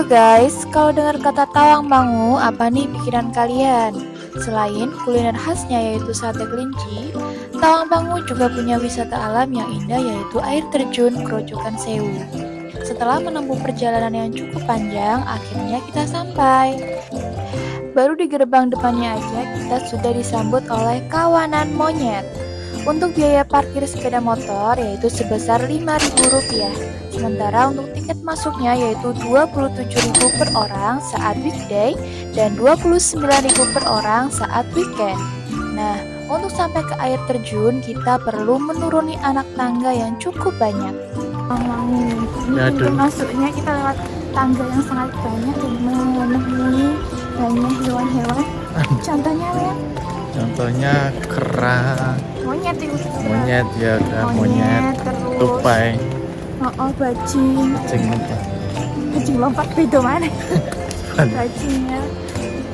guys, kalau dengar kata Tawangmangu, apa nih pikiran kalian? Selain kuliner khasnya yaitu sate kelinci, Tawangmangu juga punya wisata alam yang indah yaitu air terjun Grojogan Sewu. Setelah menempuh perjalanan yang cukup panjang, akhirnya kita sampai. Baru di gerbang depannya aja kita sudah disambut oleh kawanan monyet. Untuk biaya parkir sepeda motor yaitu sebesar Rp5.000. Sementara untuk tiket masuknya yaitu Rp27.000 per orang saat weekday dan Rp29.000 per orang saat weekend. Nah, untuk sampai ke air terjun kita perlu menuruni anak tangga yang cukup banyak. Ini pintu masuknya kita lewat tangga yang sangat banyak dan menemui banyak hewan-hewan. Contohnya ya? Contohnya kera, Monyet itu monyet ya kan, monyet, terus tupai, bajing lompat beda mana? Bajingnya.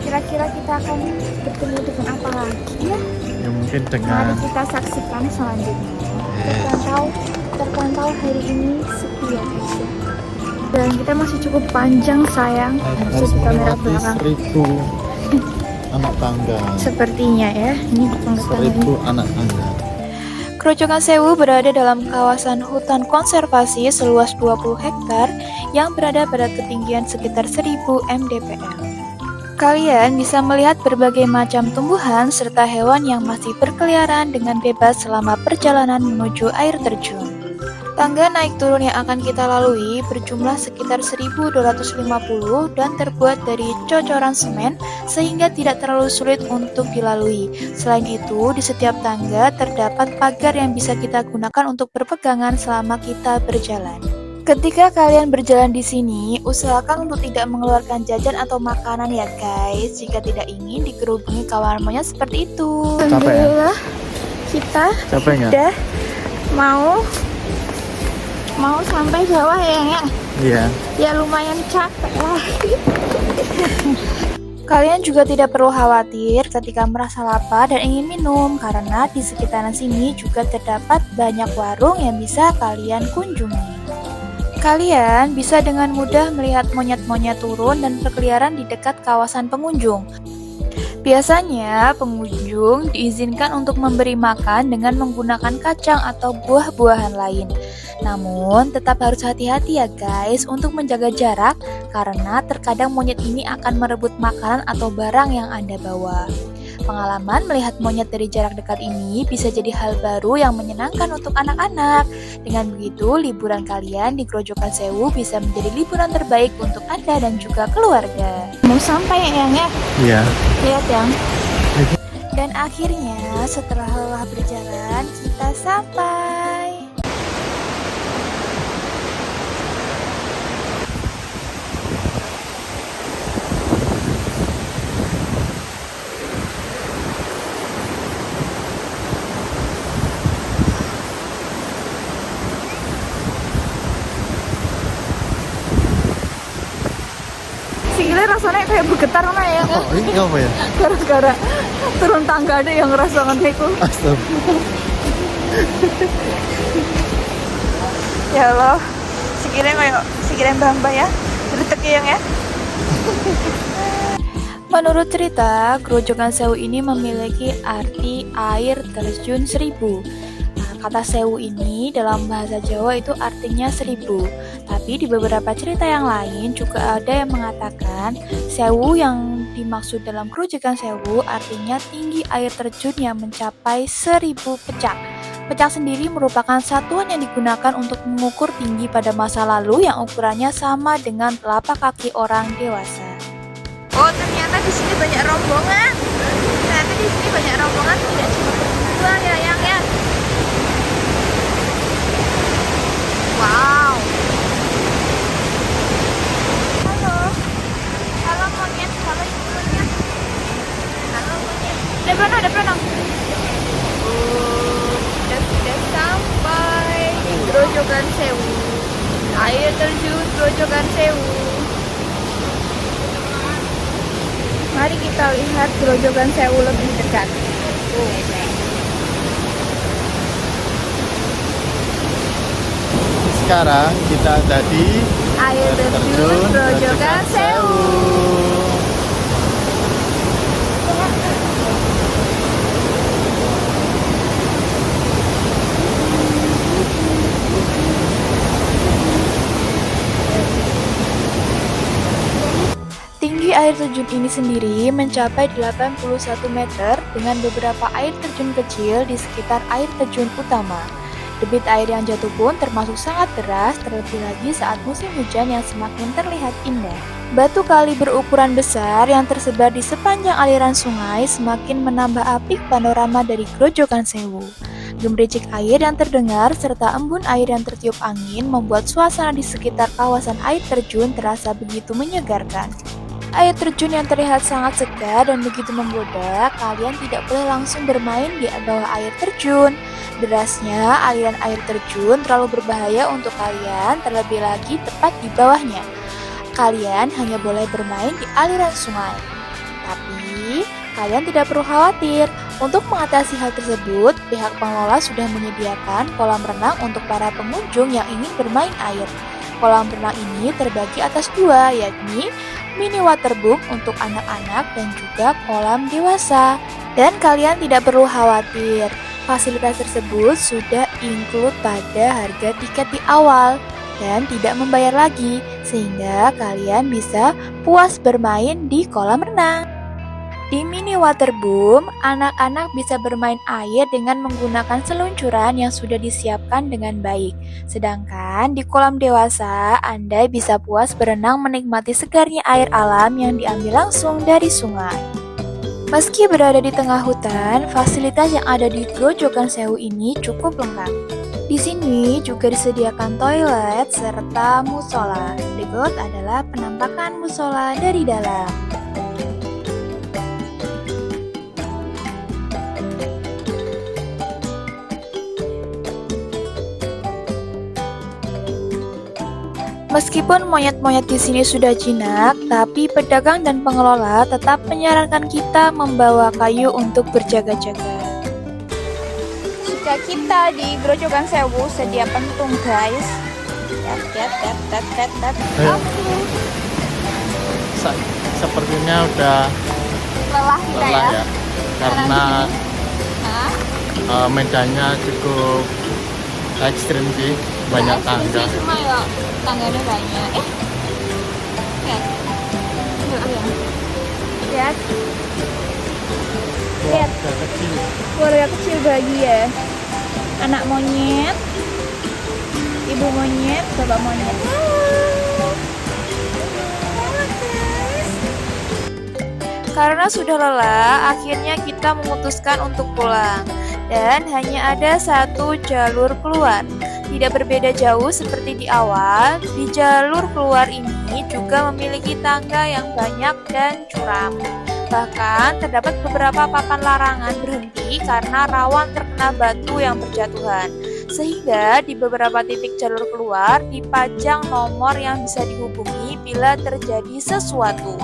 Kira-kira kita akan bertemu dengan apa lagi ya? ya mungkin Mari dengan kita saksikan selanjutnya. Terpantau hari ini sepi ya guys ya. Dan kita masih cukup panjang sayang. Harus di kamera belakang. 1.000 anak tangga, Sepertinya ya, ini tetangga-tetangga ini. 1.000 anak tangga. Grojogan Sewu berada dalam kawasan hutan konservasi seluas 20 hektar yang berada pada ketinggian sekitar 1000 mdpl. Kalian bisa melihat berbagai macam tumbuhan serta hewan yang masih berkeliaran dengan bebas selama perjalanan menuju air terjun. Tangga naik turun yang akan kita lalui berjumlah sekitar 1.250 dan terbuat dari cocoran semen sehingga tidak terlalu sulit untuk dilalui. Selain itu, di setiap tangga terdapat pagar yang bisa kita gunakan untuk berpegangan selama kita berjalan. Ketika kalian berjalan di sini, usahakan untuk tidak mengeluarkan jajan atau makanan ya guys, jika tidak ingin dikerubungi kawan monyet seperti itu. Capek ya? Alhamdulillah, kita Capek nggak? udah mau sampai bawah ya. Iya. Ya lumayan capek lah. Kalian juga tidak perlu khawatir ketika merasa lapar dan ingin minum, karena di sekitaran sini juga terdapat banyak warung yang bisa kalian kunjungi. Kalian bisa dengan mudah melihat monyet-monyet turun dan berkeliaran di dekat kawasan pengunjung. Biasanya, pengunjung diizinkan untuk memberi makan dengan menggunakan kacang atau buah-buahan lain. Namun, tetap harus hati-hati ya guys untuk menjaga jarak karena terkadang monyet ini akan merebut makanan atau barang yang Anda bawa. Pengalaman melihat monyet dari jarak dekat ini bisa jadi hal baru yang menyenangkan untuk anak-anak. Dengan begitu, liburan kalian di Grojogan Sewu bisa menjadi liburan terbaik untuk Anda dan juga keluarga. Mau sampai ya Yang ya? Iya. Lihat Yang. Dan akhirnya setelah lelah berjalan, kita sampai. Sikilnya rasanya kayak bergetar mana ya? Oh, ini apa ya? Gara-gara turun tangga ada yang ngerasakan itu. Astagfirullah. Ya Allah, sikilnya mbah ya. Detek Yang ya. Menurut cerita, Grojogan Sewu ini memiliki arti air terjun 1000. Kata sewu ini dalam bahasa Jawa itu artinya 1000. Tapi di beberapa cerita yang lain juga ada yang mengatakan sewu yang dimaksud dalam Grojogan Sewu artinya tinggi air terjun yang mencapai 1000 pecak. Pecak sendiri merupakan satuan yang digunakan untuk mengukur tinggi pada masa lalu yang ukurannya sama dengan telapak kaki orang dewasa. Oh, ternyata di sini banyak rombongan. Tidak cuma berdua ya Yang ya. Wow. Halo monyet, halo monyet. Ada pernah. Sudah sampai di Grojogan Sewu. Air terjun Grojogan Sewu. Mari kita lihat Grojogan Sewu lebih dekat. Sekarang kita ada di Air terjun Grojogan Sewu. Tinggi air terjun ini sendiri mencapai 81 meter dengan beberapa air terjun kecil di sekitar air terjun utama. Debit air yang jatuh pun termasuk sangat deras, terlebih lagi saat musim hujan yang semakin terlihat indah. Batu kali berukuran besar yang tersebar di sepanjang aliran sungai semakin menambah apik panorama dari Grojogan Sewu. Gemericik air yang terdengar serta embun air yang tertiup angin membuat suasana di sekitar kawasan air terjun terasa begitu menyegarkan. Air terjun yang terlihat sangat segar dan begitu menggoda, kalian tidak boleh langsung bermain di bawah air terjun. Derasnya aliran air terjun terlalu berbahaya untuk kalian, terlebih lagi tepat di bawahnya. Kalian hanya boleh bermain di aliran sungai. Tapi, kalian tidak perlu khawatir. Untuk mengatasi hal tersebut, pihak pengelola sudah menyediakan kolam renang untuk para pengunjung yang ingin bermain air. Kolam renang ini terbagi atas dua, yakni mini waterboom untuk anak-anak dan juga kolam dewasa. Dan kalian tidak perlu khawatir, fasilitas tersebut sudah include pada harga tiket di awal dan tidak membayar lagi, sehingga kalian bisa puas bermain di kolam renang. Di mini waterboom, anak-anak bisa bermain air dengan menggunakan seluncuran yang sudah disiapkan dengan baik. Sedangkan di kolam dewasa, Anda bisa puas berenang menikmati segarnya air alam yang diambil langsung dari sungai. Meski berada di tengah hutan, fasilitas yang ada di Grojogan Sewu ini cukup lengkap. Di sini juga disediakan toilet serta musola. Berikut adalah penampakan musola dari dalam. Meskipun monyet-monyet di sini sudah jinak, tapi pedagang dan pengelola tetap menyarankan kita membawa kayu untuk berjaga-jaga. Jika kita di Grojogan Sewu sedia pentung, guys. Ayo. Sepertinya udah Lelah kita lelah ya. ya, karena medannya cukup ekstrim sih, banyak tangga. Cuma ya tangganya banyak. Lihat. Lihat. Keluarga kecil. Keluarga kecil bahagia. Anak monyet, ibu monyet, bapak monyet. Karena sudah lelah, akhirnya kita memutuskan untuk pulang. Dan hanya ada satu jalur keluar. Tidak berbeda jauh seperti di awal, di jalur keluar ini juga memiliki tangga yang banyak dan curam. Bahkan terdapat beberapa papan larangan berhenti karena rawan terkena batu yang berjatuhan. Sehingga di beberapa titik jalur keluar dipajang nomor yang bisa dihubungi bila terjadi sesuatu.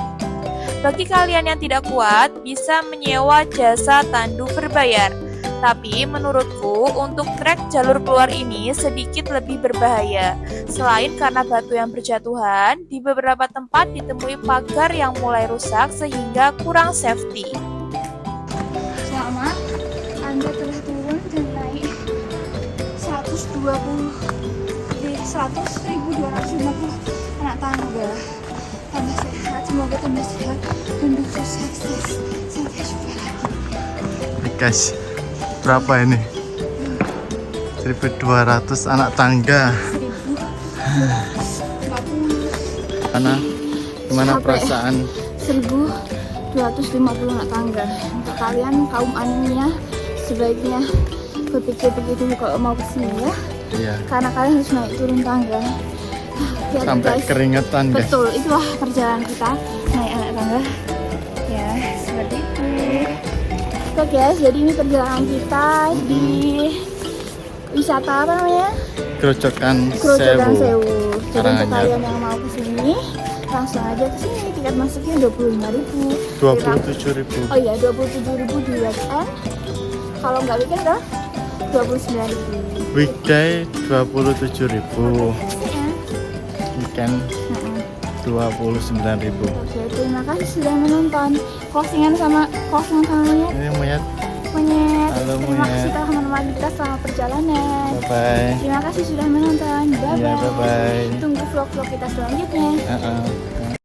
Bagi kalian yang tidak kuat, bisa menyewa jasa tandu berbayar. Tapi menurutku untuk trek jalur keluar ini sedikit lebih berbahaya. Selain karena batu yang berjatuhan, di beberapa tempat ditemui pagar yang mulai rusak sehingga kurang safety. Selamat, Anda telah turun dan naik 100.250 anak tangga. Tambah sehat, semoga tambah sehat dan sukses sampai jumpa lagi. Guys, berapa ini? 1.200 anak tangga. 1.240. Gimana perasaan? 1.250 anak tangga. Untuk kalian kaum anemia sebaiknya berpikir begitu kalau mau kesini ya. Iya. Karena kalian harus naik turun tangga. Lihat, Sampai guys. keringetan guys. Betul, itulah perjalanan kita naik anak tangga. Ya, seperti itu. Oke guys, jadi ini perjalanan kita di wisata apa namanya? Grojogan Grojogan Sewu. Sewu. Jadi untuk Karanganyar. kalian yang mau kesini, langsung aja kesini. Tiket masuknya 25.000. 27.000. Oh iya, 27.000 di weekend. Kalau nggak weekend dah 29.000. Weekday 27.000. weekend Heeh. 29.000. Oke, terima kasih sudah menonton. Closingan sama monyet. Ini monyet. Monyet. Halo, Terima kasih monyet. telah menemani kita selama perjalanan. Bye bye. Terima kasih sudah menonton. Bye Iya, bye. bye bye. Tunggu vlog-vlog kita selanjutnya. Heeh.